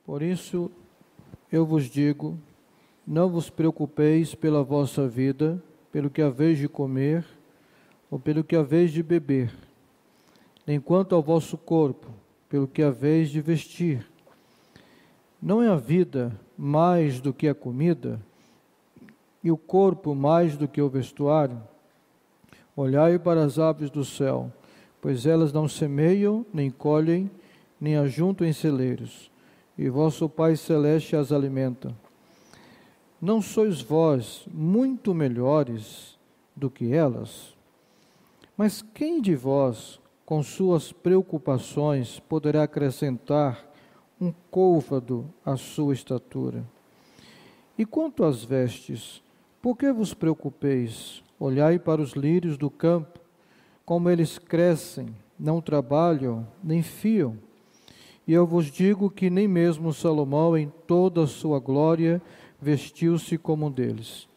Por isso eu vos digo, não vos preocupeis pela vossa vida, pelo que haveis de comer, ou pelo que haveis de beber, nem quanto ao vosso corpo, pelo que haveis de vestir. Não é a vida mais do que a comida, e o corpo mais do que o vestuário? Olhai para as aves do céu, pois elas não semeiam, nem colhem, nem ajuntam em celeiros, e vosso Pai Celeste as alimenta. Não sois vós muito melhores do que elas? Mas quem de vós, com suas preocupações, poderá acrescentar um côvado à sua estatura? E quanto às vestes, por que vos preocupeis? Olhai para os lírios do campo, como eles crescem, não trabalham, nem fiam. E eu vos digo que nem mesmo Salomão, em toda a sua glória, vestiu-se como um deles.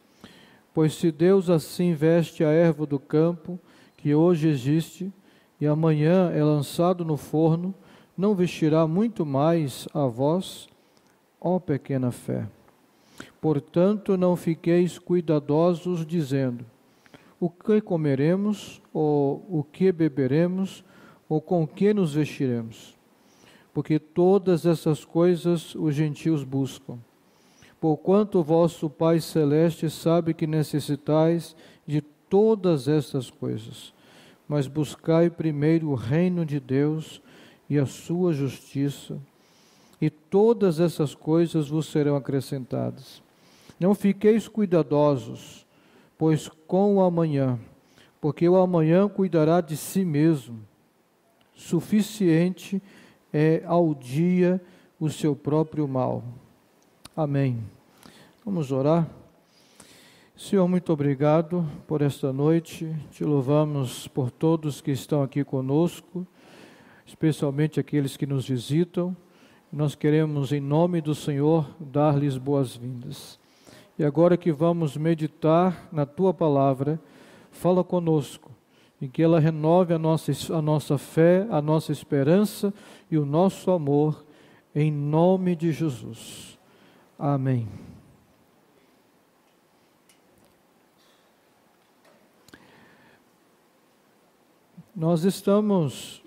Pois se Deus assim veste a erva do campo, que hoje existe, e amanhã é lançado no forno, não vestirá muito mais a vós, ó pequena fé. Portanto, não fiqueis cuidadosos, dizendo: o que comeremos, ou o que beberemos, ou com que nos vestiremos? Porque todas essas coisas os gentios buscam. Porquanto o vosso Pai Celeste sabe que necessitais de todas estas coisas. Mas buscai primeiro o reino de Deus e a sua justiça, e todas essas coisas vos serão acrescentadas. Não fiqueis cuidadosos, pois com o amanhã, porque o amanhã cuidará de si mesmo. Suficiente é ao dia o seu próprio mal. Amém. Vamos orar. Senhor, muito obrigado por esta noite. Te louvamos por todos que estão aqui conosco, especialmente aqueles que nos visitam. Nós queremos, em nome do Senhor, dar-lhes boas-vindas. E agora que vamos meditar na Tua Palavra, fala conosco, e que ela renove a nossa fé, a nossa esperança e o nosso amor, em nome de Jesus. Amém. Nós estamos,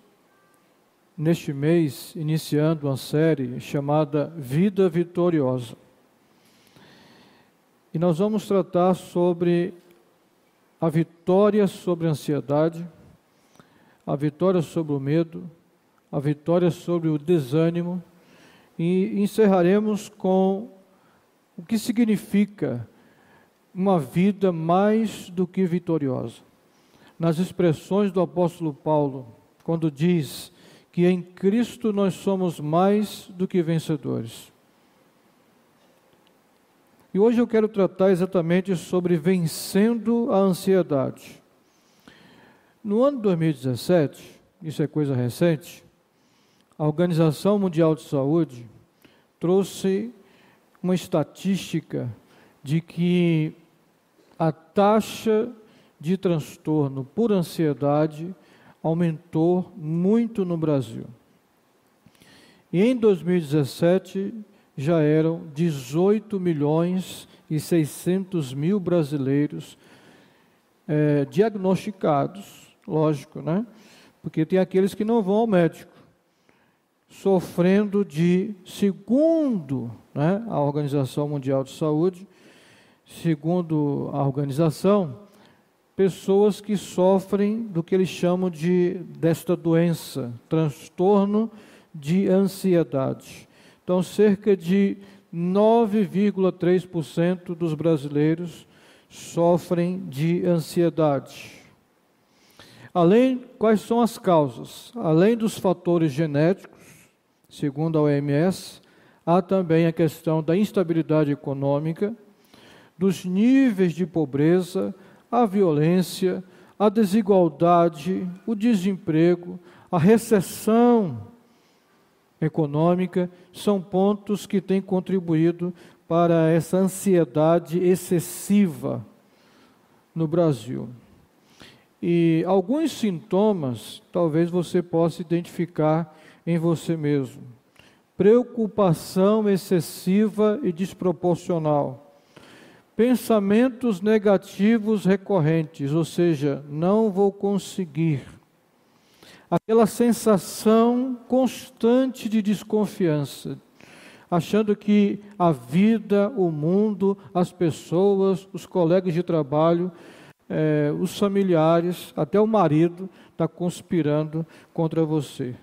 neste mês, iniciando uma série chamada Vida Vitoriosa. E nós vamos tratar sobre a vitória sobre a ansiedade, a vitória sobre o medo, a vitória sobre o desânimo, e encerraremos com o que significa uma vida mais do que vitoriosa. Nas expressões do apóstolo Paulo, quando diz que em Cristo nós somos mais do que vencedores. E hoje eu quero tratar exatamente sobre vencendo a ansiedade. No ano de 2017, isso é coisa recente, a Organização Mundial de Saúde trouxe uma estatística de que a taxa de transtorno por ansiedade aumentou muito no Brasil. E em 2017 já eram 18.600.000 brasileiros diagnosticados, lógico, né? Porque tem aqueles que não vão ao médico, sofrendo de, segundo, né, a Organização Mundial de Saúde, segundo a organização, pessoas que sofrem do que eles chamam desta doença, transtorno de ansiedade. Então, cerca de 9,3% dos brasileiros sofrem de ansiedade. Quais são as causas? Além dos fatores genéticos, segundo a OMS, há também a questão da instabilidade econômica, dos níveis de pobreza, a violência, a desigualdade, o desemprego, a recessão econômica, são pontos que têm contribuído para essa ansiedade excessiva no Brasil. E alguns sintomas talvez você possa identificar em você mesmo. preocupação excessiva e desproporcional, pensamentos negativos recorrentes, ou seja, não vou conseguir, aquela sensação constante de desconfiança, achando que a vida, o mundo, as pessoas, os colegas de trabalho, os familiares, até o marido, está conspirando contra você.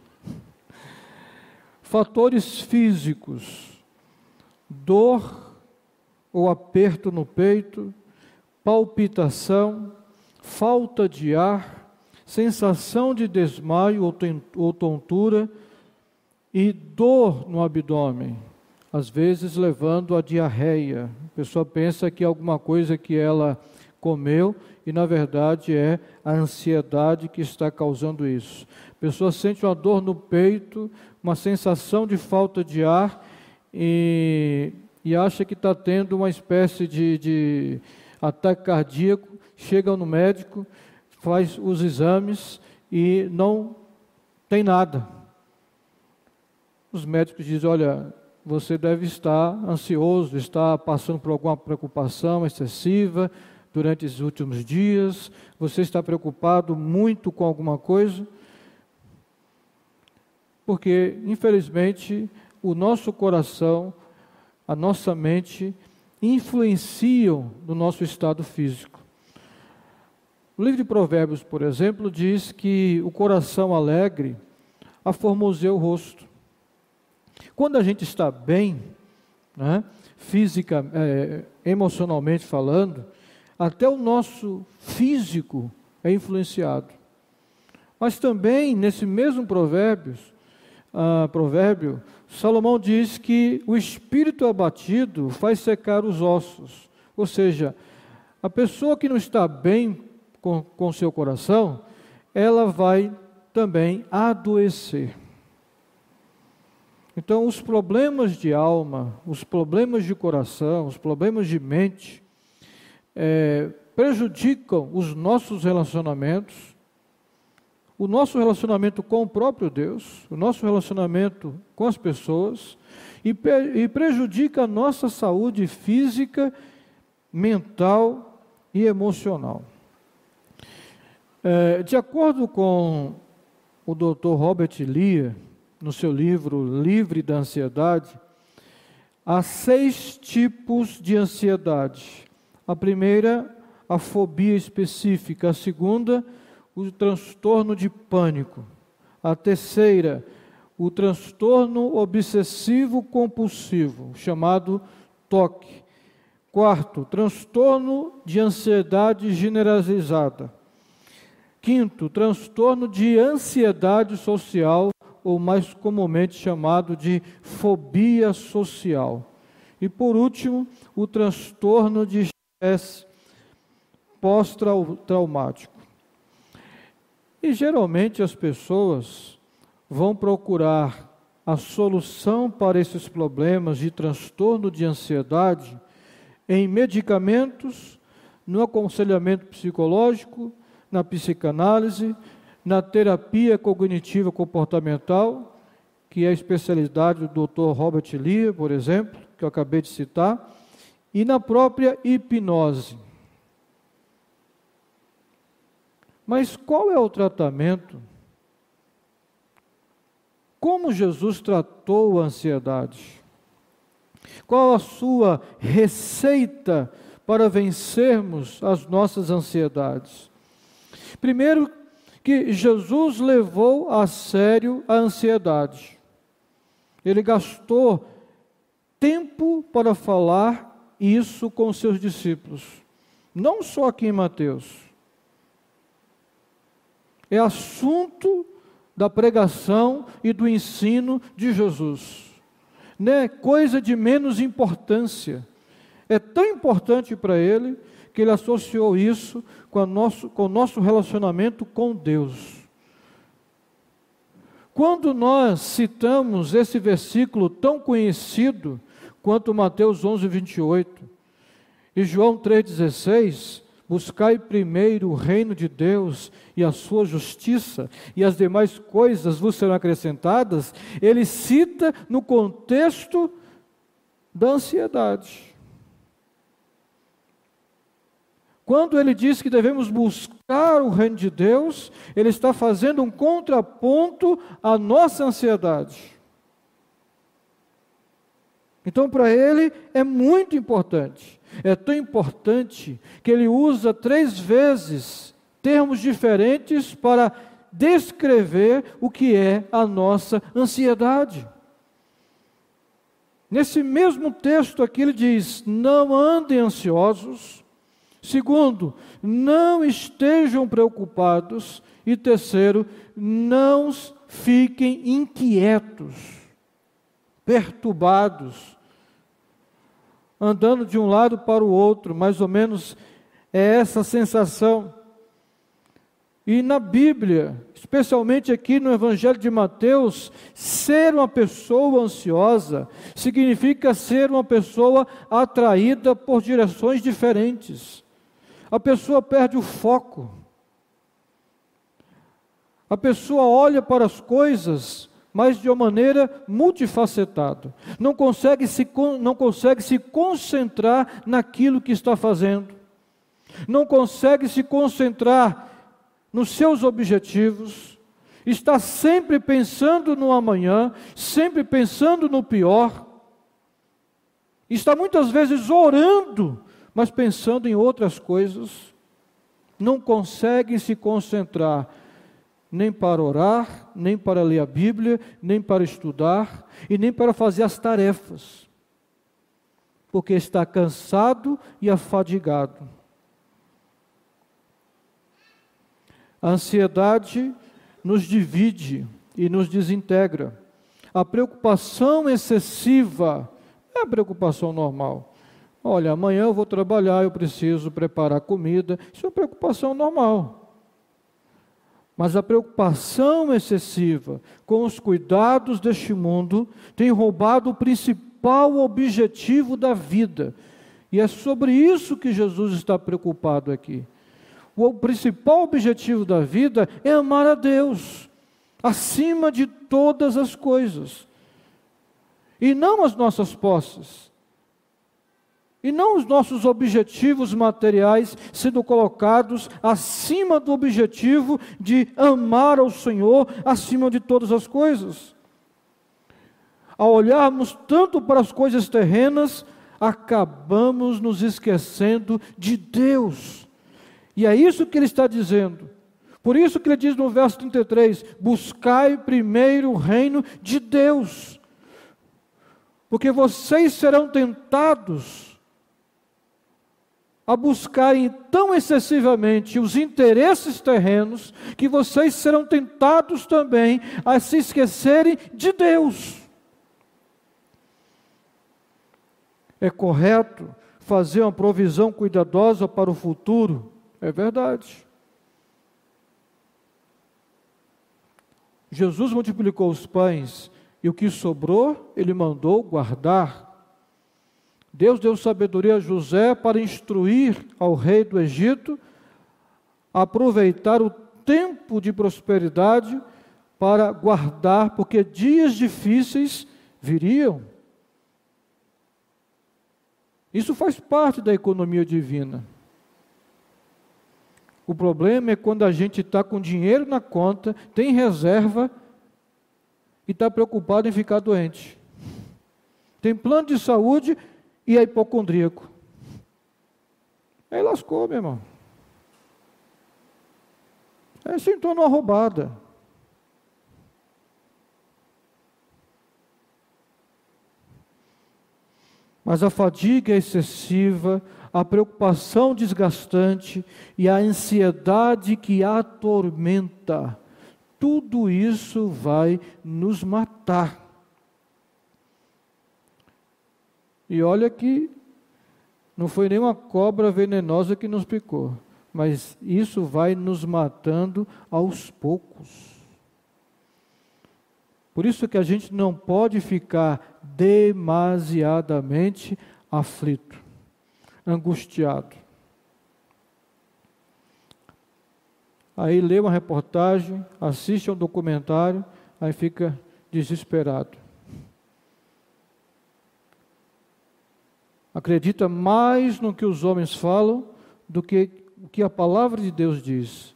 Fatores físicos: dor ou aperto no peito, palpitação, falta de ar, sensação de desmaio ou tontura e dor no abdômen, às vezes levando a diarreia. A pessoa pensa que é alguma coisa que ela comeu e na verdade é a ansiedade que está causando isso. A pessoa sente uma dor no peito, uma sensação de falta de ar e acha que está tendo uma espécie de ataque cardíaco, chega no médico, faz os exames e não tem nada. Os médicos dizem: olha, você deve estar ansioso, está passando por alguma preocupação excessiva durante esses últimos dias, você está preocupado muito com alguma coisa, porque, infelizmente, o nosso coração, a nossa mente, influenciam no nosso estado físico. O livro de Provérbios, por exemplo, diz que o coração alegre aformoseia o rosto. Quando a gente está bem, né, emocionalmente falando, até o nosso físico é influenciado. Mas também, nesse mesmo provérbio, Salomão diz que o espírito abatido faz secar os ossos. Ou seja, a pessoa que não está bem com seu coração, ela vai também adoecer. Então, os problemas de alma, os problemas de coração, os problemas de mente, prejudicam os nossos relacionamentos, o nosso relacionamento com o próprio Deus, o nosso relacionamento com as pessoas, e prejudica a nossa saúde física, mental e emocional. De acordo com o Dr. Robert Lee, no seu livro Livre da Ansiedade, há 6 tipos de ansiedade. A primeira, a fobia específica. A segunda, o transtorno de pânico. A terceira, o transtorno obsessivo compulsivo, chamado TOC. Quarto, transtorno de ansiedade generalizada. Quinto, transtorno de ansiedade social, ou mais comumente chamado de fobia social. E por último, o transtorno de estresse pós-traumático. E geralmente as pessoas vão procurar a solução para esses problemas de transtorno de ansiedade em medicamentos, no aconselhamento psicológico, na psicanálise, na terapia cognitiva comportamental, que é a especialidade do Dr. Robert Lee, por exemplo, que eu acabei de citar, e na própria hipnose. Mas qual é o tratamento? Como Jesus tratou a ansiedade? Qual a sua receita para vencermos as nossas ansiedades? Primeiro, que Jesus levou a sério a ansiedade. Ele gastou tempo para falar isso com seus discípulos. Não só aqui em Mateus. É assunto da pregação e do ensino de Jesus. Não é coisa de menos importância. É tão importante para ele que ele associou isso com o nosso relacionamento com Deus. Quando nós citamos esse versículo tão conhecido quanto Mateus 11, 28 e João 3,16, buscai primeiro o reino de Deus e a sua justiça, e as demais coisas vos serão acrescentadas, ele cita no contexto da ansiedade. Quando ele diz que devemos buscar o reino de Deus, ele está fazendo um contraponto à nossa ansiedade. Então, para ele, é muito importante. É tão importante que ele usa 3 vezes termos diferentes para descrever o que é a nossa ansiedade. Nesse mesmo texto aqui ele diz: não andem ansiosos. Segundo, não estejam preocupados. E terceiro, não fiquem inquietos, perturbados, andando de um lado para o outro. Mais ou menos é essa sensação. E na Bíblia, especialmente aqui no Evangelho de Mateus, ser uma pessoa ansiosa significa ser uma pessoa atraída por direções diferentes. A pessoa perde o foco. A pessoa olha para as coisas, mas de uma maneira multifacetada. Não consegue se concentrar naquilo que está fazendo. Não consegue se concentrar nos seus objetivos. Está sempre pensando no amanhã, sempre pensando no pior. Está muitas vezes orando, mas pensando em outras coisas. Não consegue se concentrar nem para orar, nem para ler a Bíblia, nem para estudar e nem para fazer as tarefas, porque está cansado e afadigado. A ansiedade nos divide e nos desintegra. A preocupação excessiva é a preocupação normal. Olha, amanhã eu vou trabalhar, eu preciso preparar comida. Isso é uma preocupação normal. Mas a preocupação excessiva com os cuidados deste mundo tem roubado o principal objetivo da vida. E é sobre isso que Jesus está preocupado aqui. O principal objetivo da vida é amar a Deus, acima de todas as coisas. E não as nossas posses. E não os nossos objetivos materiais sendo colocados acima do objetivo de amar ao Senhor acima de todas as coisas. Ao olharmos tanto para as coisas terrenas, acabamos nos esquecendo de Deus. E é isso que ele está dizendo. Por isso que ele diz no verso 33, buscai primeiro o reino de Deus. Porque vocês serão tentados a buscarem tão excessivamente os interesses terrenos, que vocês serão tentados também a se esquecerem de Deus. É correto fazer uma provisão cuidadosa para o futuro? É verdade. Jesus multiplicou os pães e o que sobrou, Ele mandou guardar. Deus deu sabedoria a José para instruir ao rei do Egito a aproveitar o tempo de prosperidade para guardar, porque dias difíceis viriam. Isso faz parte da economia divina. O problema é quando a gente está com dinheiro na conta, tem reserva e está preocupado em ficar doente. Tem plano de saúde e é hipocondríaco. Aí lascou, meu irmão. Aí se tornou uma roubada. Mas a fadiga excessiva, a preocupação desgastante e a ansiedade que atormenta, tudo isso vai nos matar. E olha que não foi nenhuma cobra venenosa que nos picou, mas isso vai nos matando aos poucos. Por isso que a gente não pode ficar demasiadamente aflito, angustiado. aí lê uma reportagem, assiste a um documentário, aí fica desesperado. Acredita mais no que os homens falam do que o que a palavra de Deus diz.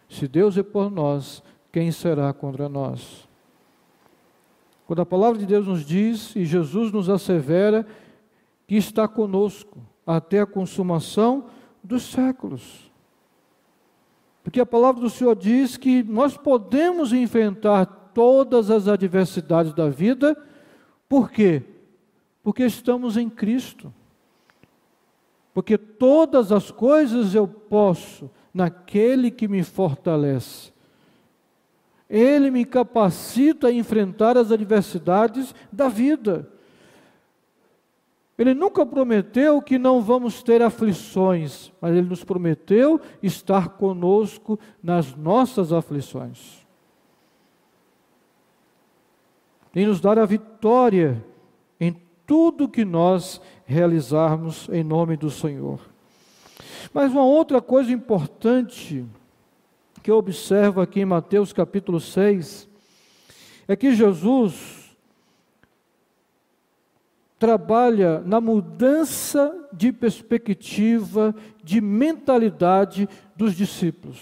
Se Deus é por nós, quem será contra nós? Quando a palavra de Deus nos diz, e Jesus nos assevera, que está conosco até a consumação dos séculos. Porque a palavra do Senhor diz que nós podemos enfrentar todas as adversidades da vida. Por quê? Porque estamos em Cristo. Porque todas as coisas eu posso naquele que me fortalece. Ele me capacita a enfrentar as adversidades da vida. Ele nunca prometeu que não vamos ter aflições, mas Ele nos prometeu estar conosco nas nossas aflições. E nos dar a vitória em tudo que nós realizarmos em nome do Senhor. Mas uma outra coisa importante que eu observo aqui em Mateus capítulo 6, é que Jesus trabalha na mudança de perspectiva, de mentalidade dos discípulos.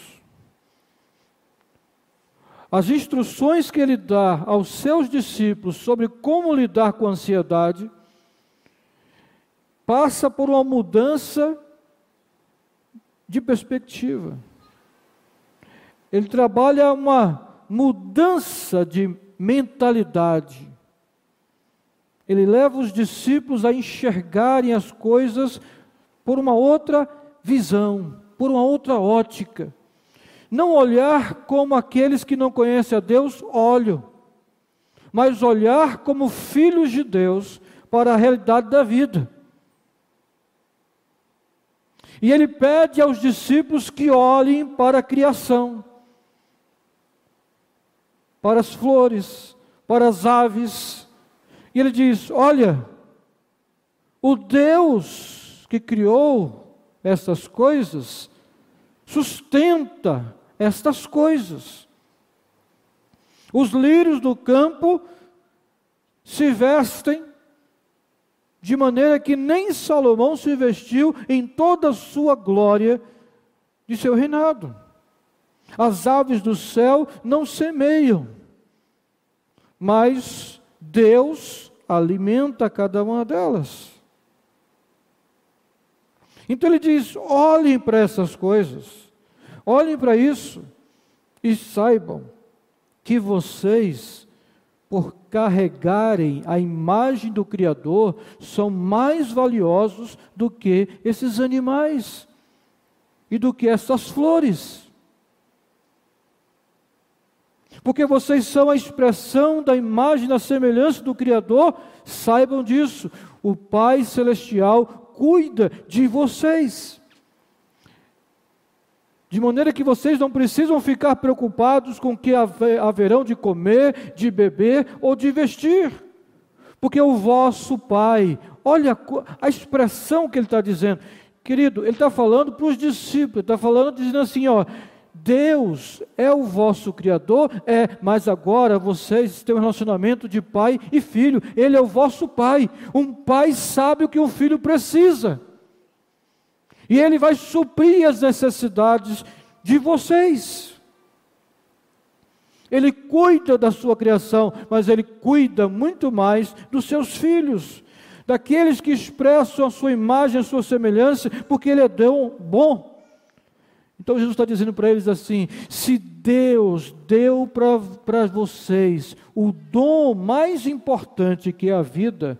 As instruções que Ele dá aos seus discípulos sobre como lidar com a ansiedade, passa por uma mudança de perspectiva. Ele trabalha uma mudança de mentalidade. Ele leva os discípulos a enxergarem as coisas por uma outra visão, por uma outra ótica. Não olhar como aqueles que não conhecem a Deus olham, mas olhar como filhos de Deus para a realidade da vida. E Ele pede aos discípulos que olhem para a criação, para as flores, para as aves. E Ele diz: olha, o Deus que criou estas coisas, sustenta estas coisas. Os lírios do campo se vestem de maneira que nem Salomão se vestiu em toda a sua glória de seu reinado. As aves do céu não semeiam, mas Deus alimenta cada uma delas. Então Ele diz: olhem para essas coisas, olhem para isso e saibam que vocês, por carregarem a imagem do Criador, são mais valiosos do que esses animais e do que essas flores. Porque vocês são a expressão da imagem e da semelhança do Criador, saibam disso. O Pai Celestial cuida de vocês. De maneira que vocês não precisam ficar preocupados com o que haverão de comer, de beber ou de vestir. Porque o vosso Pai, olha a expressão que Ele está dizendo. Querido, Ele está falando para os discípulos, Ele está falando, dizendo assim, ó, Deus é o vosso Criador, mas agora vocês têm um relacionamento de pai e filho. Ele é o vosso pai. Um pai sabe o que um filho precisa. E Ele vai suprir as necessidades de vocês. Ele cuida da sua criação, mas Ele cuida muito mais dos seus filhos, daqueles que expressam a sua imagem, a sua semelhança, porque Ele é bom. Então Jesus está dizendo para eles assim: se Deus deu para vocês o dom mais importante que é a vida,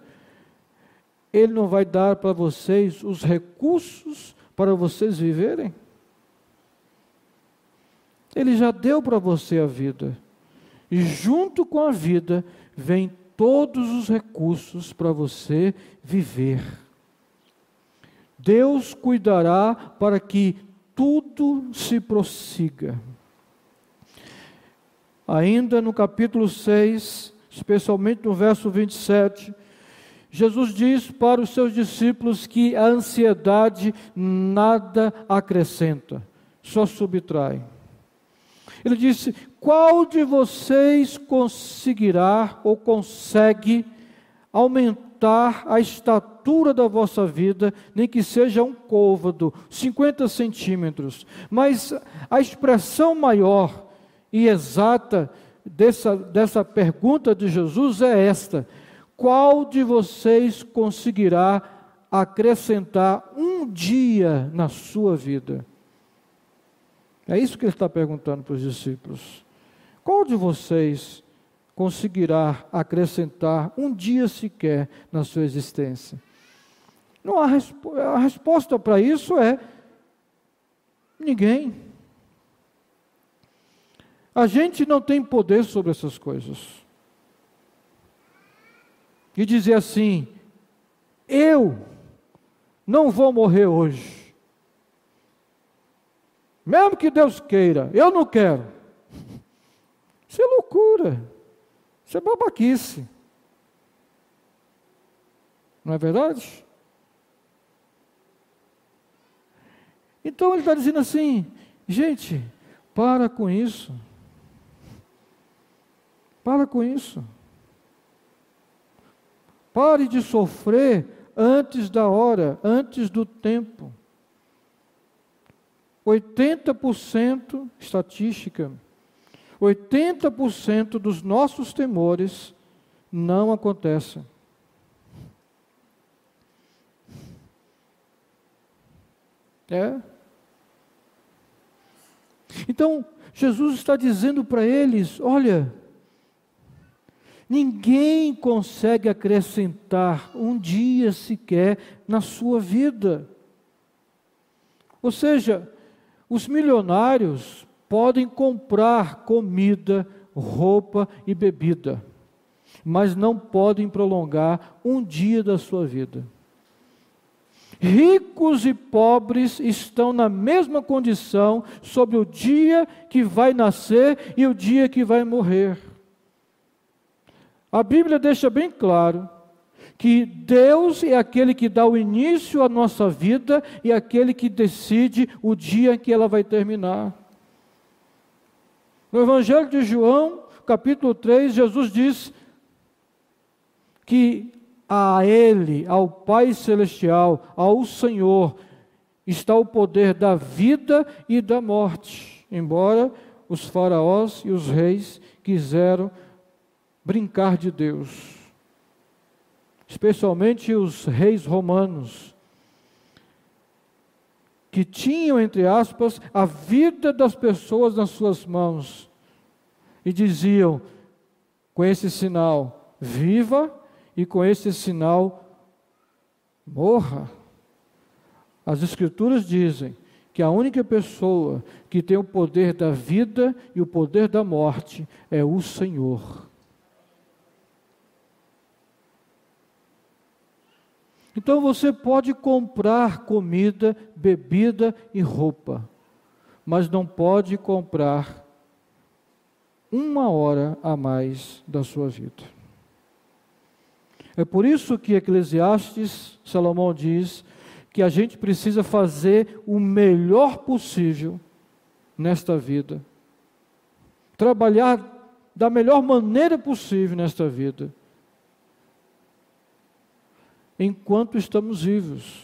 Ele não vai dar para vocês os recursos para vocês viverem? Ele já deu para você a vida, e junto com a vida vem todos os recursos para você viver. Deus cuidará para que tudo se prossiga. Ainda no capítulo 6, especialmente no verso 27, Jesus diz para os seus discípulos que a ansiedade nada acrescenta. só subtrai. Ele disse: qual de vocês conseguirá ou consegue aumentar a estatura da vossa vida, nem que seja um côvado, 50 centímetros? Mas a expressão maior e exata dessa pergunta de Jesus é esta: qual de vocês conseguirá acrescentar um dia na sua vida? É isso que ele está perguntando para os discípulos. Qual de vocês conseguirá acrescentar um dia sequer na sua existência? Não há a resposta para isso é ninguém. A gente não tem poder sobre essas coisas. E dizer assim: eu não vou morrer hoje. Mesmo que Deus queira, eu não quero. Isso é loucura. Isso é babaquice. Não é verdade? Então ele está dizendo assim: gente, para com isso. Para com isso. Pare de sofrer antes da hora, antes do tempo. 80%, estatística, 80% dos nossos temores não acontecem. Então, Jesus está dizendo para eles: olha, ninguém consegue acrescentar um dia sequer na sua vida. Ou seja, os milionários podem comprar comida, roupa e bebida, mas não podem prolongar um dia da sua vida. Ricos e pobres estão na mesma condição sobre o dia que vai nascer e o dia que vai morrer. A Bíblia deixa bem claro que Deus é aquele que dá o início à nossa vida e aquele que decide o dia em que ela vai terminar. No Evangelho de João, capítulo 3, Jesus diz que a Ele, ao Pai Celestial, ao Senhor, está o poder da vida e da morte, embora os faraós e os reis quiseram brincar de Deus. Especialmente os reis romanos, que tinham, entre aspas, a vida das pessoas nas suas mãos, e diziam: com esse sinal, viva, e com esse sinal, morra. As Escrituras dizem que a única pessoa que tem o poder da vida e o poder da morte é o Senhor. Então você pode comprar comida, bebida e roupa, mas não pode comprar uma hora a mais da sua vida. É por isso que Eclesiastes, Salomão diz que a gente precisa fazer o melhor possível nesta vida. Trabalhar da melhor maneira possível nesta vida, enquanto estamos vivos.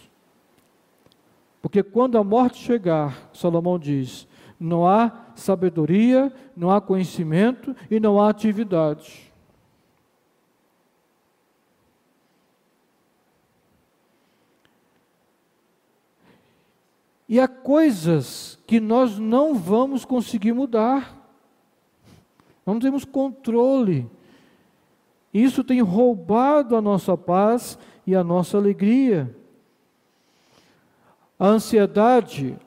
Porque quando a morte chegar, Salomão diz, não há sabedoria, não há conhecimento e não há atividade. E há coisas que nós não vamos conseguir mudar. Não temos controle. Isso tem roubado a nossa paz e a nossa alegria. A ansiedade,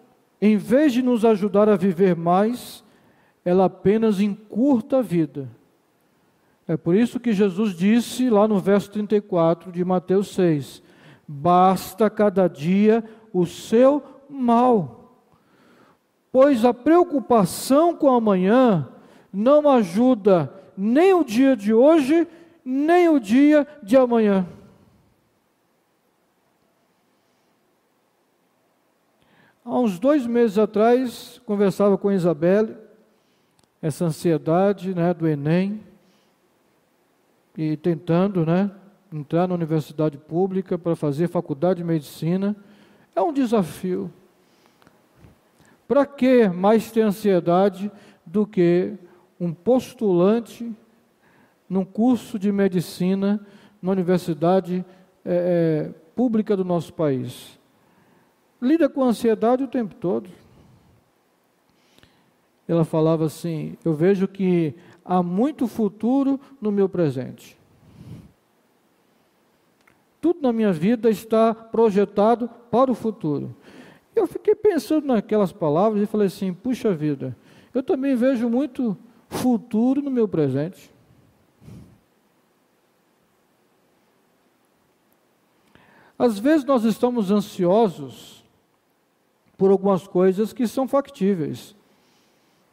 em vez de nos ajudar a viver mais, ela apenas encurta a vida. É por isso que Jesus disse lá no verso 34 de Mateus 6, basta cada dia o seu mal, pois a preocupação com o amanhã não ajuda nem o dia de hoje, nem o dia de amanhã. Há uns 2 meses atrás, conversava com a Isabelle, essa ansiedade, né, do Enem, e tentando, né, entrar na universidade pública para fazer faculdade de medicina. É um desafio. Para que mais ter ansiedade do que um postulante num curso de medicina na universidade pública do nosso país? Lida com ansiedade o tempo todo. Ela falava assim: eu vejo que há muito futuro no meu presente. Tudo na minha vida está projetado para o futuro. Eu fiquei pensando naquelas palavras e falei assim: puxa vida, eu também vejo muito futuro no meu presente. Às vezes nós estamos ansiosos por algumas coisas que são factíveis,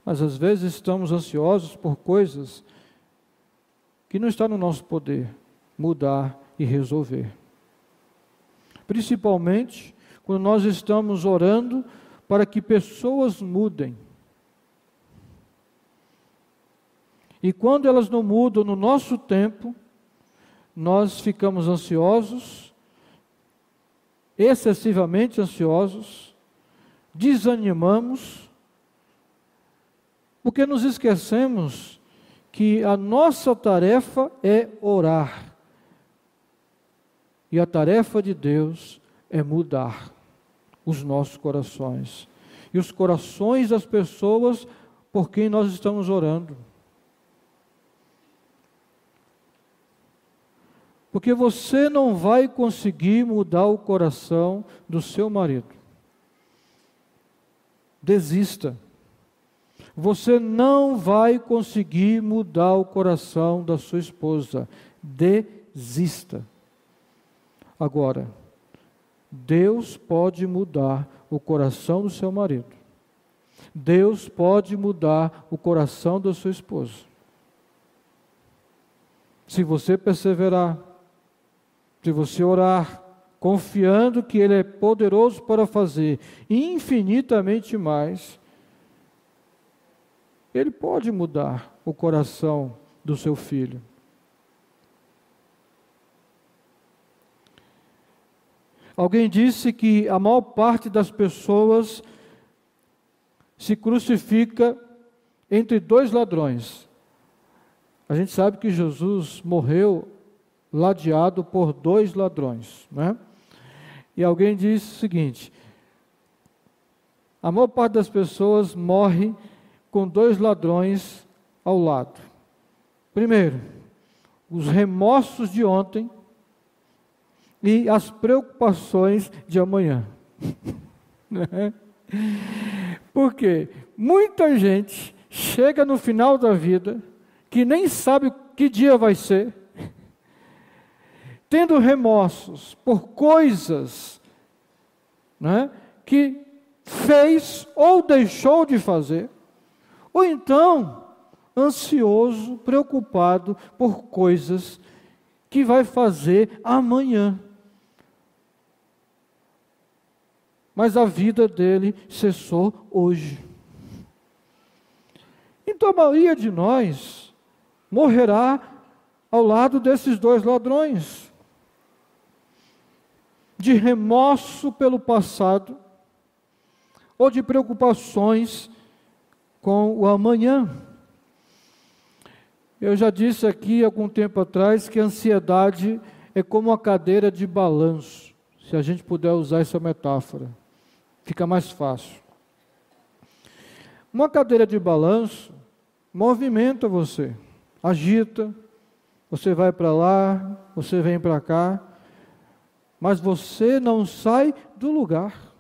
mas às vezes estamos ansiosos por coisas que não está no nosso poder mudar e resolver. Principalmente quando nós estamos orando para que pessoas mudem. E quando elas não mudam no nosso tempo, nós ficamos ansiosos, excessivamente ansiosos, desanimamos, porque nos esquecemos que a nossa tarefa é orar. E a tarefa de Deus é mudar os nossos corações e os corações das pessoas por quem nós estamos orando. Porque você não vai conseguir mudar o coração do seu marido. Desista. Você não vai conseguir mudar o coração da sua esposa. Desista. Agora, Deus pode mudar o coração do seu marido. Deus pode mudar o coração da sua esposa. Se você perseverar, se você orar, confiando que Ele é poderoso para fazer infinitamente mais, Ele pode mudar o coração do seu filho. Alguém disse que a maior parte das pessoas se crucifica entre 2 ladrões. A gente sabe que Jesus morreu ladeado por 2 ladrões, né? E alguém disse o seguinte: a maior parte das pessoas morre com 2 ladrões ao lado. Primeiro, os remorsos de ontem e as preocupações de amanhã. Porque muita gente chega no final da vida que nem sabe que dia vai ser, tendo remorsos por coisas, né, que fez ou deixou de fazer, ou então ansioso, preocupado por coisas que vai fazer amanhã. Mas a vida dele cessou hoje. Então a maioria de nós morrerá ao lado desses 2 ladrões, de remorso pelo passado, ou de preocupações com o amanhã. Eu já disse aqui algum tempo atrás que a ansiedade é como uma cadeira de balanço, se a gente puder usar essa metáfora, fica mais fácil. Uma cadeira de balanço movimenta você, agita, você vai para lá, você vem para cá, mas você não sai do lugar.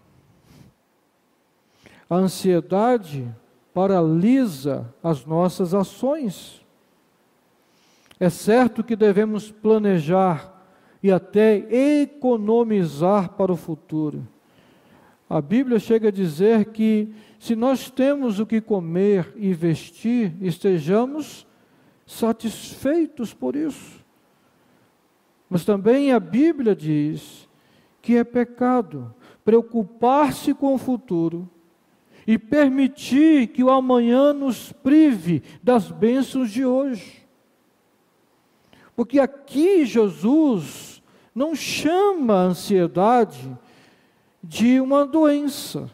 A ansiedade paralisa as nossas ações. É certo que devemos planejar e até economizar para o futuro. A Bíblia chega a dizer que se nós temos o que comer e vestir, estejamos satisfeitos por isso. Mas também a Bíblia diz que é pecado preocupar-se com o futuro e permitir que o amanhã nos prive das bênçãos de hoje. Porque aqui Jesus não chama a ansiedade de uma doença,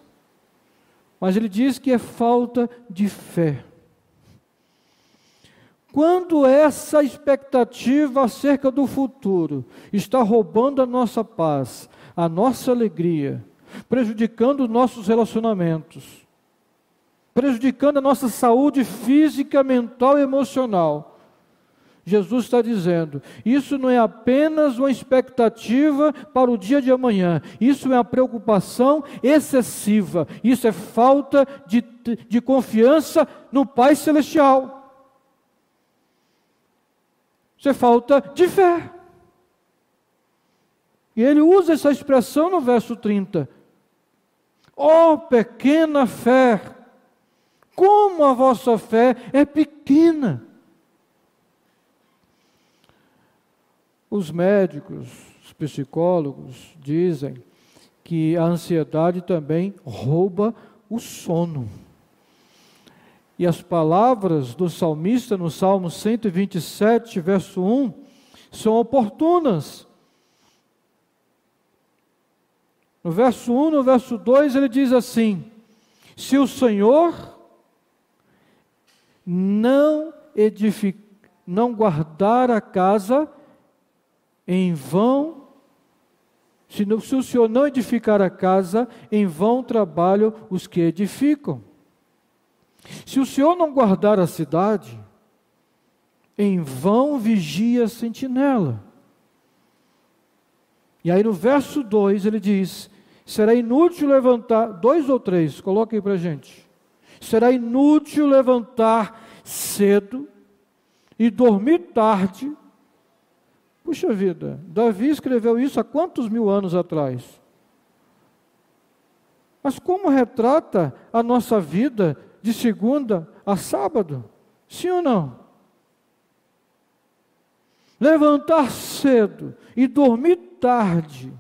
mas ele diz que é falta de fé. Quando essa expectativa acerca do futuro está roubando a nossa paz, a nossa alegria, prejudicando os nossos relacionamentos, prejudicando a nossa saúde física, mental e emocional, Jesus está dizendo, isso não é apenas uma expectativa para o dia de amanhã, isso é uma preocupação excessiva, isso é falta de confiança no Pai Celestial. Isso é falta de fé. E ele usa essa expressão no verso 30. Ó pequena fé, como a vossa fé é pequena. Os médicos, os psicólogos dizem que a ansiedade também rouba o sono. E as palavras do salmista no Salmo 127, verso 1, são oportunas. No verso 1, no verso 2, ele diz assim: se o Senhor não guardar a casa, em vão, se o Senhor não edificar a casa, em vão trabalham os que edificam. Se o Senhor não guardar a cidade, em vão vigia a sentinela. E aí no verso 2 ele diz, será inútil levantar, 2 ou 3, coloca aí para a gente. Será inútil levantar cedo e dormir tarde. Puxa vida, Davi escreveu isso há quantos mil anos atrás? Mas como retrata a nossa vida de segunda a sábado? Sim ou não? Levantar cedo e dormir tarde,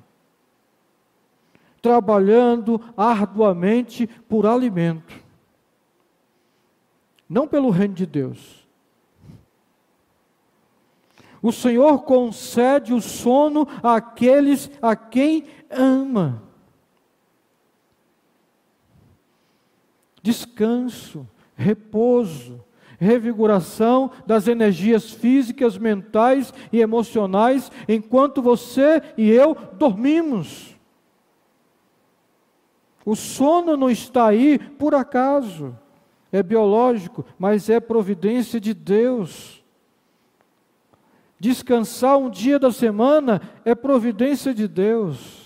trabalhando arduamente por alimento, não pelo reino de Deus. O Senhor concede o sono àqueles a quem ama. Descanso, repouso, revigoração das energias físicas, mentais e emocionais, enquanto você e eu dormimos. O sono não está aí por acaso, é biológico, mas é providência de Deus. Descansar um dia da semana é providência de Deus.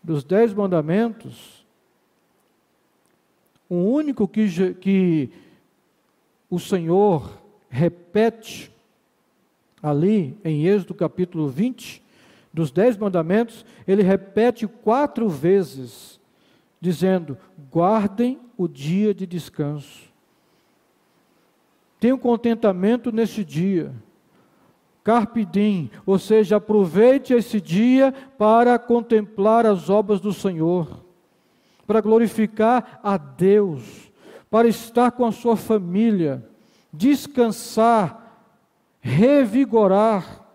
Dos 10 mandamentos, o único que o Senhor repete ali em Êxodo capítulo 20, dos 10 mandamentos, ele repete 4 vezes, dizendo, guardem o dia de descanso. Tenha um contentamento nesse dia. Carpe diem, ou seja, aproveite esse dia para contemplar as obras do Senhor, para glorificar a Deus, para estar com a sua família, descansar, revigorar.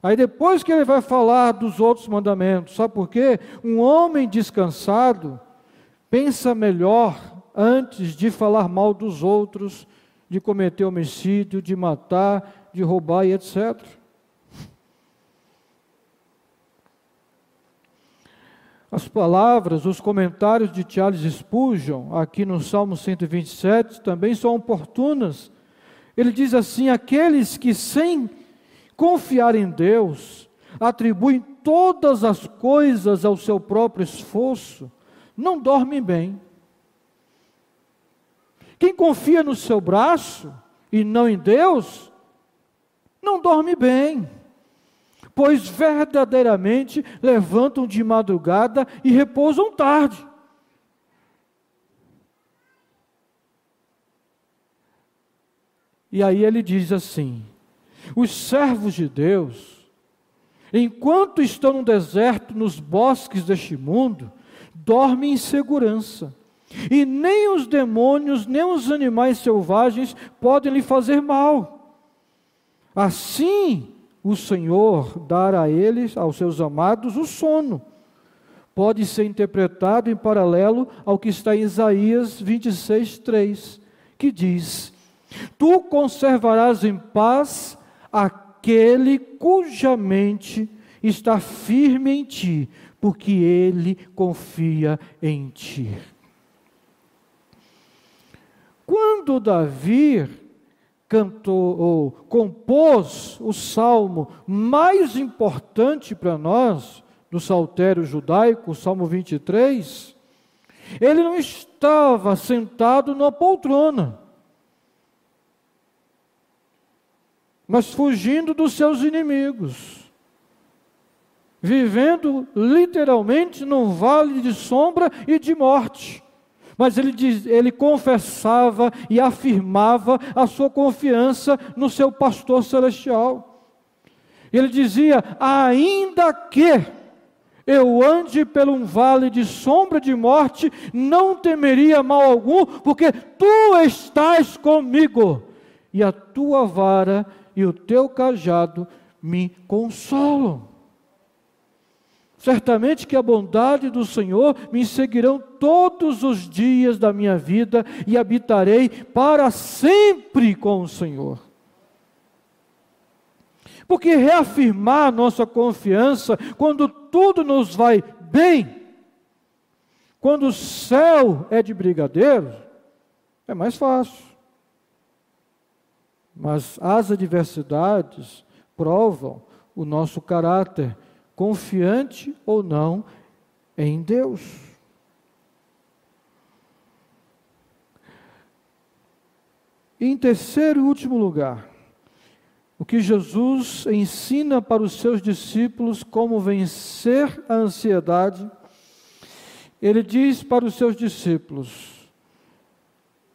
Aí depois que ele vai falar dos outros mandamentos, sabe por quê? Um homem descansado pensa melhor antes de falar mal dos outros, de cometer homicídio, de matar, de roubar e etc. As palavras, os comentários de Charles Spurgeon, aqui no Salmo 127, também são oportunas. Ele diz assim, aqueles que sem confiar em Deus, atribuem todas as coisas ao seu próprio esforço, não dormem bem. Quem confia no seu braço e não em Deus, não dorme bem, pois verdadeiramente levantam de madrugada e repousam tarde. E aí ele diz assim, os servos de Deus, enquanto estão no deserto, nos bosques deste mundo, dormem em segurança. E nem os demônios, nem os animais selvagens podem lhe fazer mal. Assim, o Senhor dará a eles, aos seus amados, o sono. Pode ser interpretado em paralelo ao que está em Isaías 26:3, que diz: Tu conservarás em paz aquele cuja mente está firme em ti, porque ele confia em ti. Quando Davi cantou ou compôs o salmo mais importante para nós, do saltério judaico, o Salmo 23, ele não estava sentado numa poltrona, mas fugindo dos seus inimigos, vivendo literalmente num vale de sombra e de morte. Mas ele confessava e afirmava a sua confiança no seu pastor celestial. Ele dizia: ainda que eu ande por um vale de sombra de morte, não temeria mal algum, porque tu estás comigo, e a tua vara e o teu cajado me consolam. Certamente que a bondade do Senhor me seguirão todos os dias da minha vida, e habitarei para sempre com o Senhor. Porque reafirmar nossa confiança quando tudo nos vai bem, quando o céu é de brigadeiro, é mais fácil. Mas as adversidades provam o nosso caráter, confiante ou não em Deus. E em terceiro e último lugar, o que Jesus ensina para os seus discípulos como vencer a ansiedade, ele diz para os seus discípulos: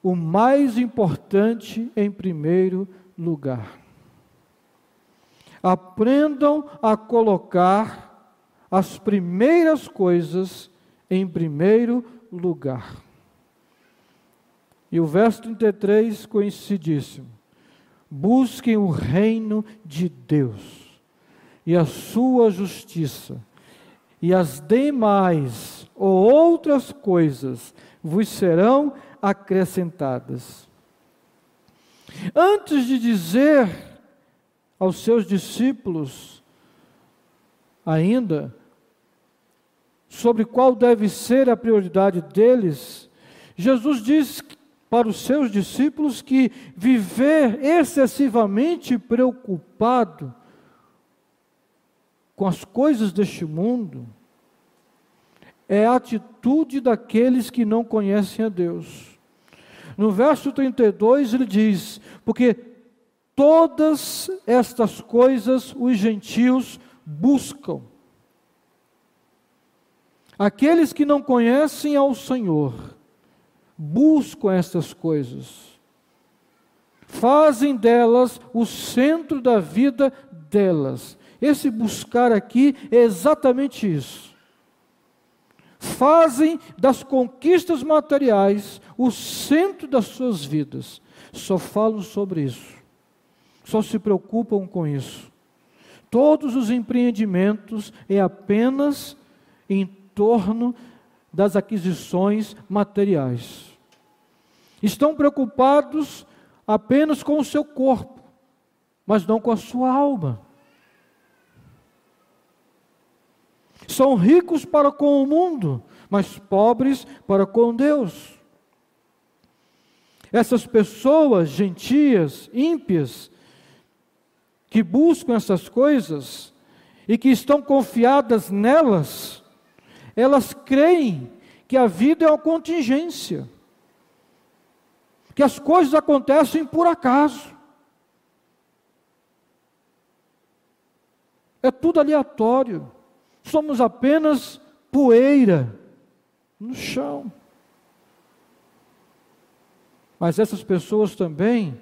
o mais importante em primeiro lugar. Aprendam a colocar as primeiras coisas em primeiro lugar. E o verso 33, conhecidíssimo: busquem o reino de Deus e a sua justiça, e as demais ou outras coisas vos serão acrescentadas. Antes de dizer aos seus discípulos ainda sobre qual deve ser a prioridade deles, Jesus diz para os seus discípulos que viver excessivamente preocupado com as coisas deste mundo é a atitude daqueles que não conhecem a Deus. No verso 32 ele diz: porque todas estas coisas os gentios buscam. Aqueles que não conhecem ao Senhor buscam estas coisas, fazem delas o centro da vida delas. Esse buscar aqui é exatamente isso. Fazem das conquistas materiais o centro das suas vidas. Só falam sobre isso. Só se preocupam com isso. Todos os empreendimentos é apenas em torno das aquisições materiais. Estão preocupados apenas com o seu corpo, mas não com a sua alma. São ricos para com o mundo, mas pobres para com Deus. Essas pessoas gentias, ímpias, que buscam essas coisas e que estão confiadas nelas, elas creem que a vida é uma contingência, que as coisas acontecem por acaso. É tudo aleatório. Somos apenas poeira no chão. Mas essas pessoas também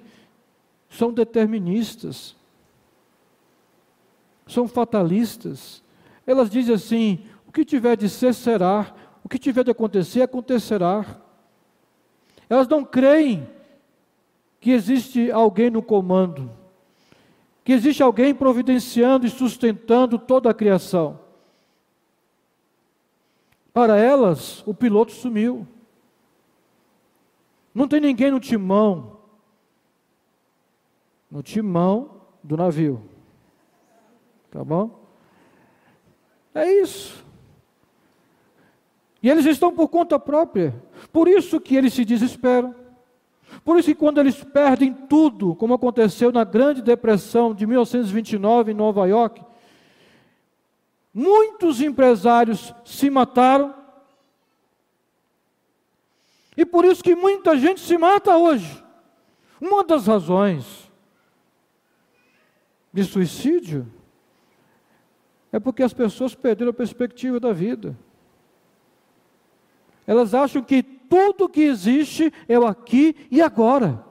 são deterministas. são fatalistas. Elas dizem assim: o que tiver de ser, será. O que tiver de acontecer, acontecerá. Elas não creem que existe alguém no comando, que existe alguém providenciando e sustentando toda a criação. Para elas, o piloto sumiu. Não tem ninguém no timão do navio. Tá bom? É isso. E eles estão por conta própria. Por isso que eles se desesperam. Por isso que quando eles perdem tudo, como aconteceu na Grande Depressão de 1929 em Nova York, muitos empresários se mataram. E por isso que muita gente se mata hoje. Uma das razões de suicídio é porque as pessoas perderam a perspectiva da vida. Elas acham que tudo que existe é o aqui e agora.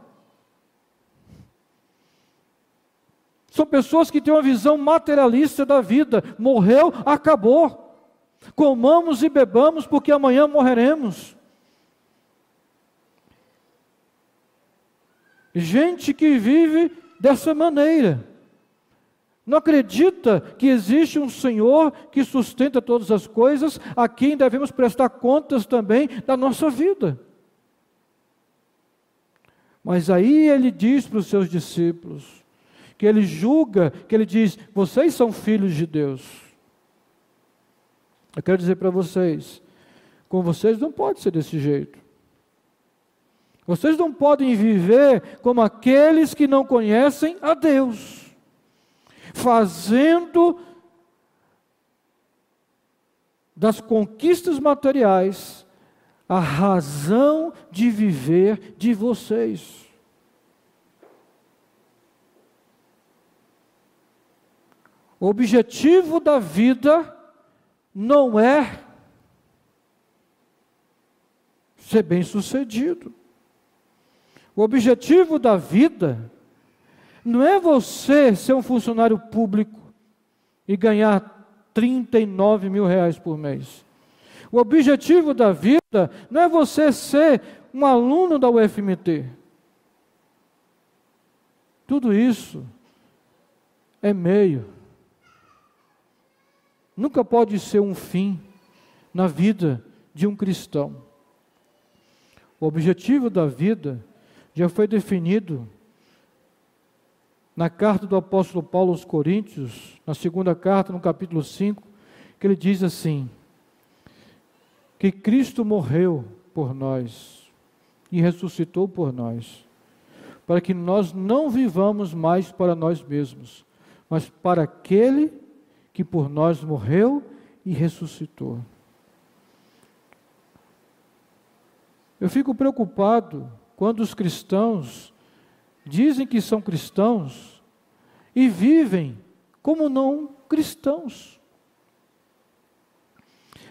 São pessoas que têm uma visão materialista da vida. Morreu, acabou. Comamos e bebamos porque amanhã morreremos. Gente que vive dessa maneira. Não acredita que existe um Senhor que sustenta todas as coisas, a quem devemos prestar contas também da nossa vida. Mas aí ele diz para os seus discípulos, que ele julga, que ele diz: vocês são filhos de Deus. Eu quero dizer para vocês, com vocês não pode ser desse jeito. Vocês não podem viver como aqueles que não conhecem a Deus, fazendo das conquistas materiais a razão de viver de vocês. O objetivo da vida não é ser bem-sucedido. O objetivo da vida não é você ser um funcionário público e ganhar 39 mil reais por mês. O objetivo da vida não é você ser um aluno da UFMT. Tudo isso é meio. Nunca pode ser um fim na vida de um cristão. O objetivo da vida já foi definido na carta do apóstolo Paulo aos Coríntios, na segunda carta, no capítulo 5, que ele diz assim, que Cristo morreu por nós e ressuscitou por nós, para que nós não vivamos mais para nós mesmos, mas para aquele que por nós morreu e ressuscitou. Eu fico preocupado quando os cristãos dizem que são cristãos e vivem como não cristãos.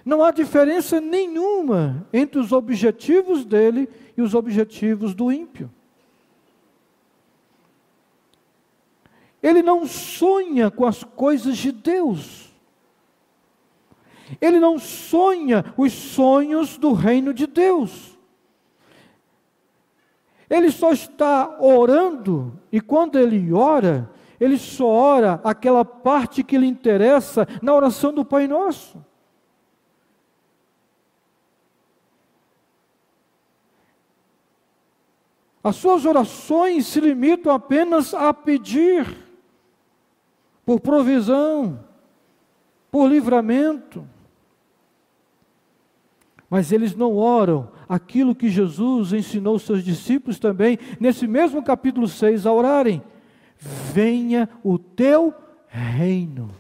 Não há diferença nenhuma entre os objetivos dele e os objetivos do ímpio. Ele não sonha com as coisas de Deus. Ele não sonha os sonhos do reino de Deus. Ele só está orando, e quando ele ora, ele só ora aquela parte que lhe interessa na oração do Pai Nosso. As suas orações se limitam apenas a pedir por provisão, por livramento. Mas eles não oram aquilo que Jesus ensinou os seus discípulos também, nesse mesmo capítulo 6, a orarem: venha o teu reino,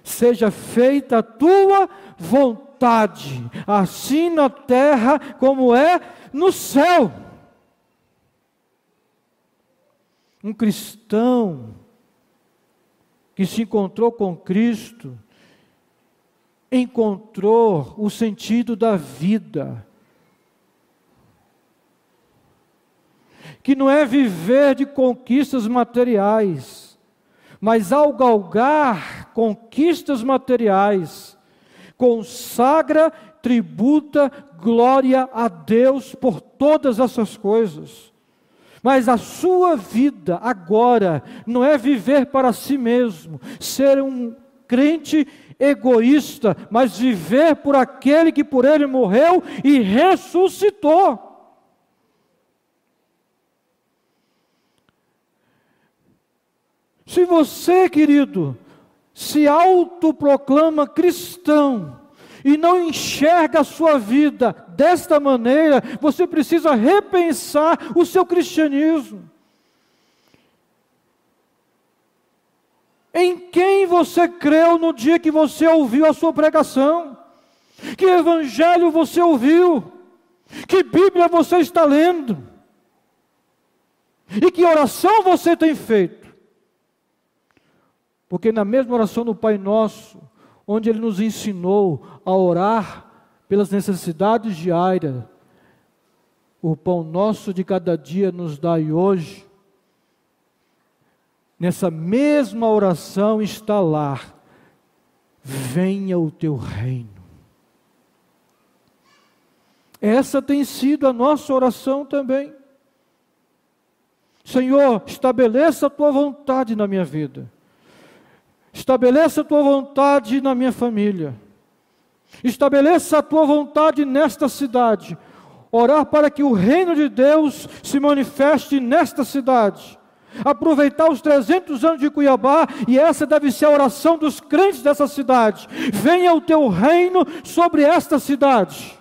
seja feita a tua vontade, assim na terra como é no céu. Um cristão que se encontrou com Cristo, encontrou o sentido da vida, que não é viver de conquistas materiais, mas ao galgar conquistas materiais, consagra, tributa glória a Deus por todas essas coisas. Mas a sua vida agora não é viver para si mesmo, ser um crente egoísta, mas viver por aquele que por ele morreu e ressuscitou. Se você, querido, se autoproclama cristão e não enxerga a sua vida desta maneira, você precisa repensar o seu cristianismo. Em quem você creu no dia que você ouviu a sua pregação? Que evangelho você ouviu? Que Bíblia você está lendo? E que oração você tem feito? Porque na mesma oração do Pai Nosso, onde Ele nos ensinou a orar pelas necessidades diárias, o pão nosso de cada dia nos dai hoje. Nessa mesma oração está lá: venha o teu reino. Essa tem sido a nossa oração também. Senhor, estabeleça a tua vontade na minha vida. Estabeleça a tua vontade na minha família. Estabeleça a tua vontade nesta cidade. Orar para que o reino de Deus se manifeste nesta cidade. Aproveitar os 300 anos de Cuiabá, e essa deve ser a oração dos crentes dessa cidade. Venha o teu reino sobre esta cidade.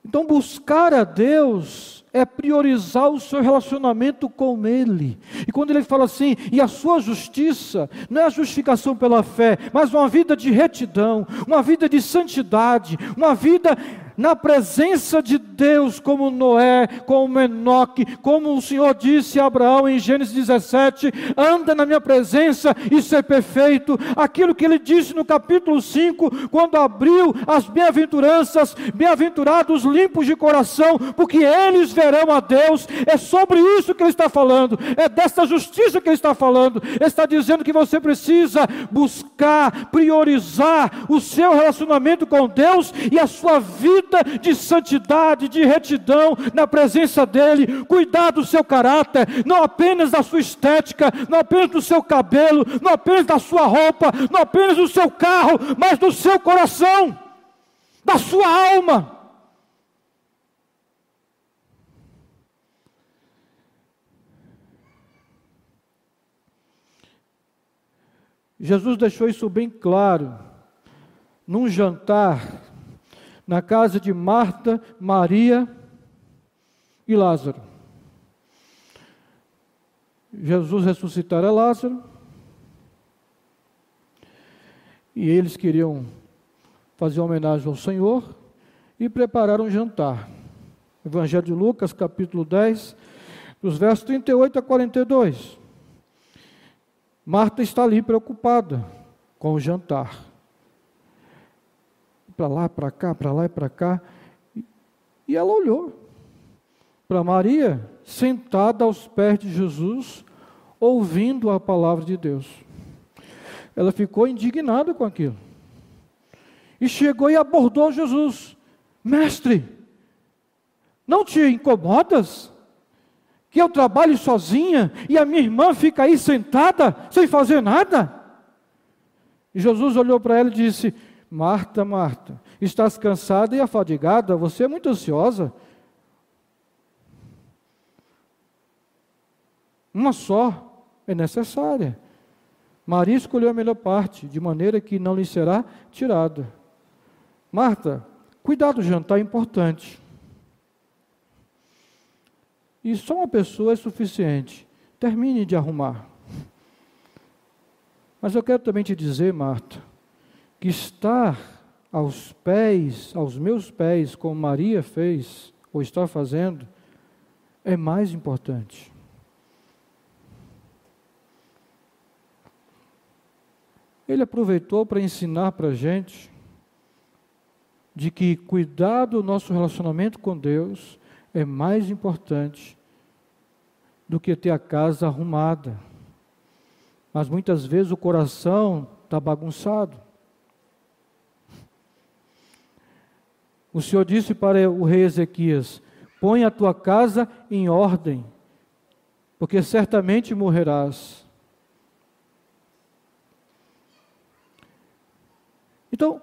Então, buscar a Deus é priorizar o seu relacionamento com Ele. E quando Ele fala assim, e a sua justiça, não é a justificação pela fé, mas uma vida de retidão, uma vida de santidade, uma vida na presença de Deus, como Noé, como Enoque, como o Senhor disse a Abraão em Gênesis 17, anda na minha presença e ser perfeito. Aquilo que Ele disse no capítulo 5, quando abriu as bem-aventuranças, bem-aventurados limpos de coração, porque eles verão a Deus. É sobre isso que Ele está falando, é dessa justiça que Ele está falando. Ele está dizendo que você precisa buscar, priorizar o seu relacionamento com Deus e a sua vida de santidade, de retidão na presença dEle. Cuidar do seu caráter, não apenas da sua estética, não apenas do seu cabelo, não apenas da sua roupa, não apenas do seu carro, mas do seu coração, da sua alma. Jesus deixou isso bem claro num jantar na casa de Marta, Maria e Lázaro. Jesus ressuscitara Lázaro e eles queriam fazer homenagem ao Senhor e prepararam um jantar. Evangelho de Lucas, capítulo 10, dos versos 38 a 42. Marta está ali preocupada com o jantar. Para lá, para cá, para lá e para cá. E ela olhou para Maria, sentada aos pés de Jesus, ouvindo a palavra de Deus. Ela ficou indignada com aquilo. E chegou e abordou Jesus. Mestre, não te incomodas que eu trabalhe sozinha e a minha irmã fica aí sentada, sem fazer nada? E Jesus olhou para ela e disse: Marta, Marta, estás cansada e afadigada, você é muito ansiosa. Uma só é necessária. Maria escolheu a melhor parte, de maneira que não lhe será tirada. Marta, cuidar do jantar é importante. E só uma pessoa é suficiente. Termine de arrumar. Mas eu quero também te dizer, Marta, que estar aos pés, aos meus pés, como Maria fez, ou está fazendo, é mais importante. Ele aproveitou para ensinar para a gente de que cuidar do nosso relacionamento com Deus é mais importante do que ter a casa arrumada. Mas muitas vezes o coração está bagunçado. O Senhor disse para o rei Ezequias: põe a tua casa em ordem, porque certamente morrerás. Então,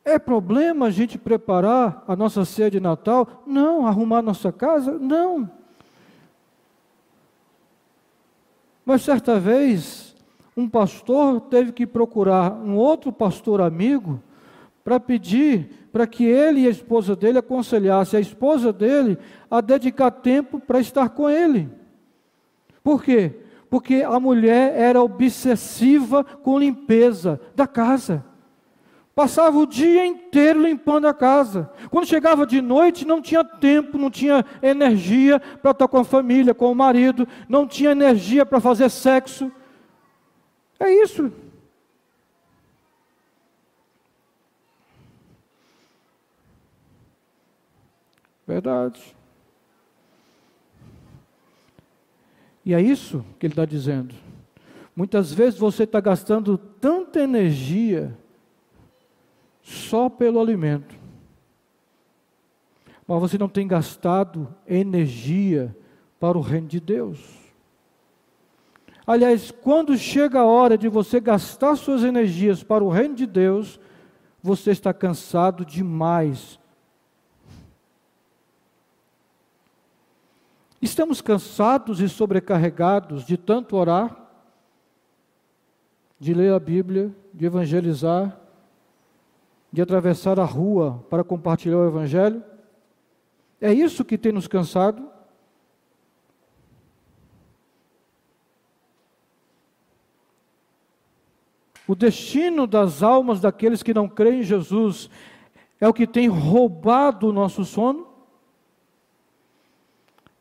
é problema a gente preparar a nossa ceia de Natal? Não. Arrumar nossa casa? Não. Mas certa vez, um pastor teve que procurar um outro pastor amigo para pedir para que ele e a esposa dele aconselhassem a esposa dele a dedicar tempo para estar com ele. Por quê? Porque a mulher era obsessiva com limpeza da casa. Passava o dia inteiro limpando a casa. Quando chegava de noite, não tinha tempo, não tinha energia para estar com a família, com o marido, não tinha energia para fazer sexo. É isso. Verdade. E é isso que ele está dizendo. Muitas vezes você está gastando tanta energia só pelo alimento, mas você não tem gastado energia para o reino de Deus. Aliás, quando chega a hora de você gastar suas energias para o reino de Deus, você está cansado demais. Estamos cansados e sobrecarregados de tanto orar, de ler a Bíblia, de evangelizar, de atravessar a rua para compartilhar o Evangelho? É isso que tem nos cansado? O destino das almas daqueles que não creem em Jesus é o que tem roubado o nosso sono?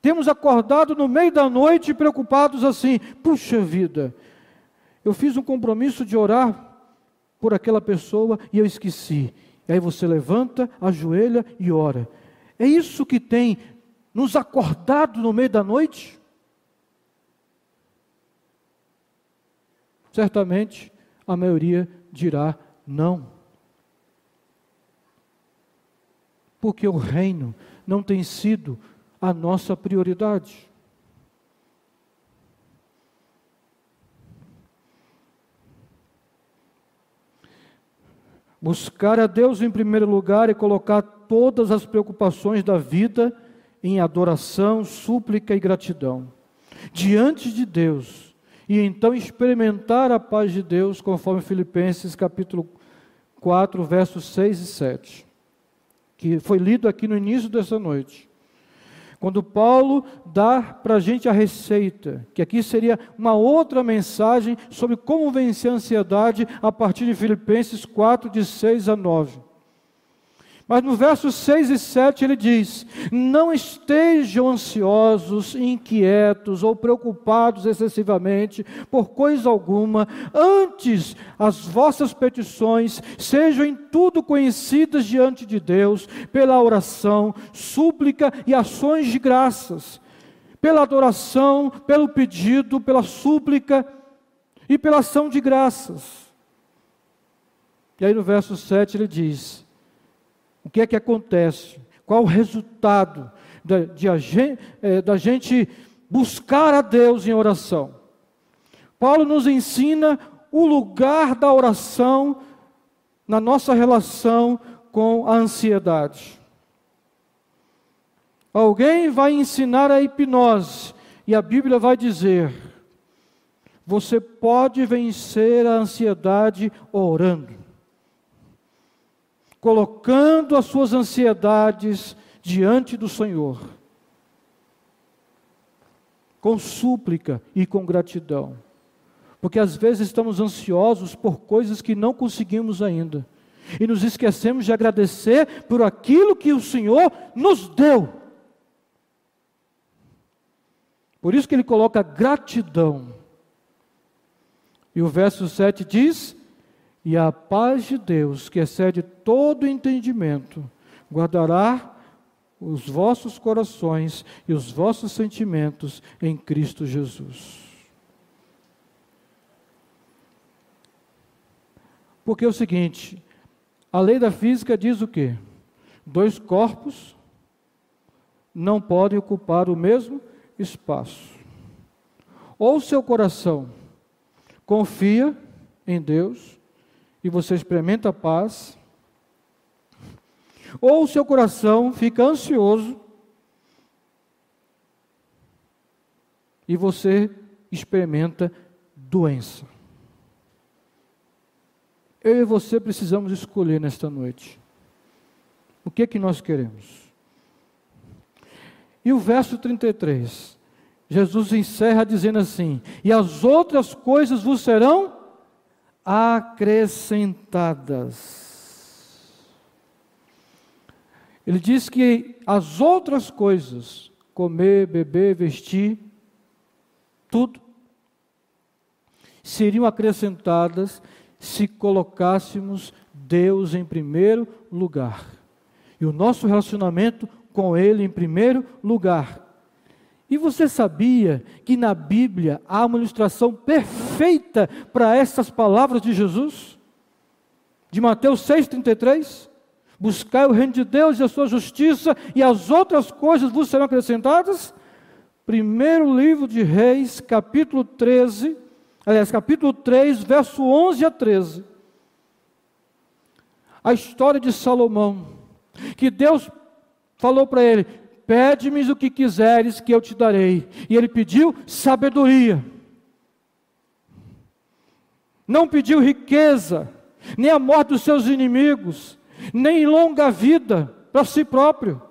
Temos acordado no meio da noite preocupados assim: puxa vida, eu fiz um compromisso de orar por aquela pessoa e eu esqueci. E aí você levanta, ajoelha e ora. É isso que tem nos acordado no meio da noite? Certamente a maioria dirá não. Porque o reino não tem sido a nossa prioridade. Buscar a Deus em primeiro lugar e colocar todas as preocupações da vida em adoração, súplica e gratidão diante de Deus, e então experimentar a paz de Deus, conforme Filipenses capítulo 4, versos 6 e 7, que foi lido aqui no início dessa noite. Quando Paulo dá para a gente a receita, que aqui seria uma outra mensagem sobre como vencer a ansiedade a partir de Filipenses 4, de 6 a 9. Mas no versos 6 e 7 ele diz: não estejam ansiosos, inquietos ou preocupados excessivamente por coisa alguma, antes as vossas petições sejam em tudo conhecidas diante de Deus, pela oração, súplica e ações de graças, pela adoração, pelo pedido, pela súplica e pela ação de graças. E aí no verso 7 ele diz: o que é que acontece? Qual o resultado da gente buscar a Deus em oração? Paulo nos ensina o lugar da oração na nossa relação com a ansiedade. Alguém vai ensinar a hipnose e a Bíblia vai dizer: você pode vencer a ansiedade orando, colocando as suas ansiedades diante do Senhor, com súplica e com gratidão, porque às vezes estamos ansiosos por coisas que não conseguimos ainda, e nos esquecemos de agradecer por aquilo que o Senhor nos deu. Por isso que ele coloca gratidão. E o verso 7 diz E a paz de Deus, que excede todo entendimento, guardará os vossos corações e os vossos sentimentos em Cristo Jesus. Porque é o seguinte, a lei da física diz o quê? 2 corpos não podem ocupar o mesmo espaço. Ou seu coração confia em Deus e você experimenta a paz, ou o seu coração fica ansioso e você experimenta doença. Eu e você precisamos escolher nesta noite. O que é que nós queremos? E o verso 33, Jesus encerra dizendo assim: e as outras coisas vos serão acrescentadas. Ele diz que as outras coisas, comer, beber, vestir, tudo, seriam acrescentadas se colocássemos Deus em primeiro lugar. E o nosso relacionamento com Ele em primeiro lugar. E você sabia que na Bíblia há uma ilustração perfeita para essas palavras de Jesus? De Mateus 6,33? Buscai o reino de Deus e a sua justiça, e as outras coisas vos serão acrescentadas. Primeiro livro de Reis, capítulo 3, verso 11 a 13. A história de Salomão, que Deus falou para ele: pede-me o que quiseres que eu te darei. E ele pediu sabedoria. Não pediu riqueza, nem a morte dos seus inimigos, nem longa vida para si próprio.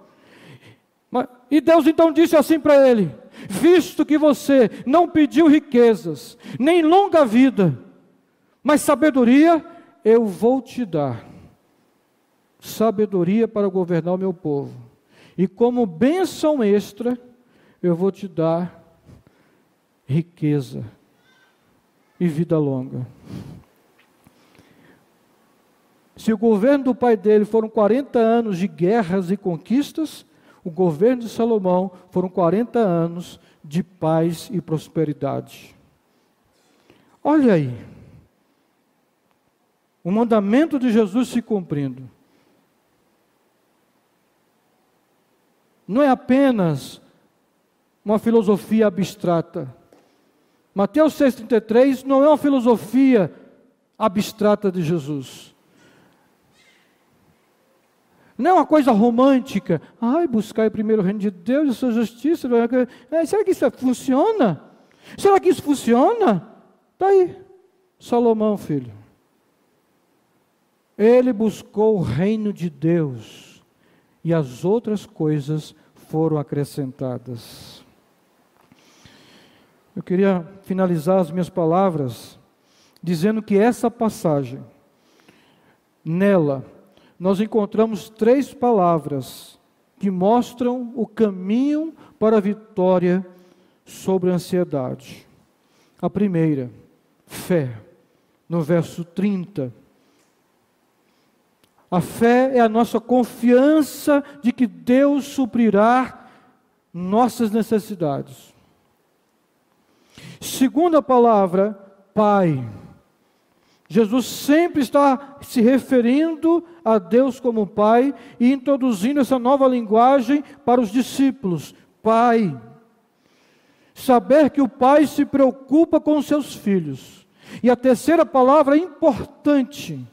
E Deus então disse assim para ele: visto que você não pediu riquezas, nem longa vida, mas sabedoria, eu vou te dar. Sabedoria para governar o meu povo. E como bênção extra, eu vou te dar riqueza e vida longa. Se o governo do pai dele foram 40 anos de guerras e conquistas, o governo de Salomão foram 40 anos de paz e prosperidade. Olha aí, o mandamento de Jesus se cumprindo. Não é apenas uma filosofia abstrata. Mateus 6,33 não é uma filosofia abstrata de Jesus. Não é uma coisa romântica. Buscar primeiro o reino de Deus e a sua justiça. Será que isso funciona? Será que isso funciona? Está aí, Salomão, filho. Ele buscou o reino de Deus e as outras coisas foram acrescentadas. Eu queria finalizar as minhas palavras dizendo que essa passagem, nela, nós encontramos 3 palavras que mostram o caminho para a vitória sobre a ansiedade. A primeira, fé, no verso 30. A fé é a nossa confiança de que Deus suprirá nossas necessidades. Segunda palavra, Pai. Jesus sempre está se referindo a Deus como Pai e introduzindo essa nova linguagem para os discípulos. Pai. Saber que o Pai se preocupa com os seus filhos. E a terceira palavra importante,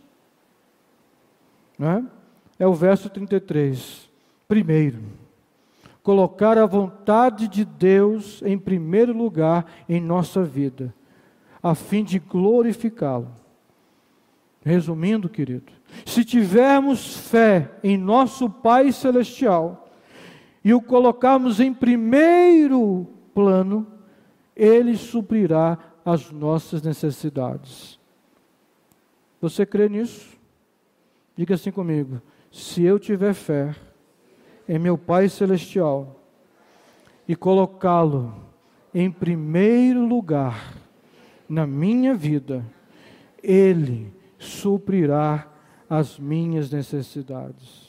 né? É o verso 33. Primeiro, colocar a vontade de Deus em primeiro lugar em nossa vida, a fim de glorificá-lo. Resumindo, querido, se tivermos fé em nosso Pai Celestial e o colocarmos em primeiro plano, Ele suprirá as nossas necessidades. Você crê nisso? Diga assim comigo: se eu tiver fé em meu Pai Celestial e colocá-lo em primeiro lugar na minha vida, Ele suprirá as minhas necessidades.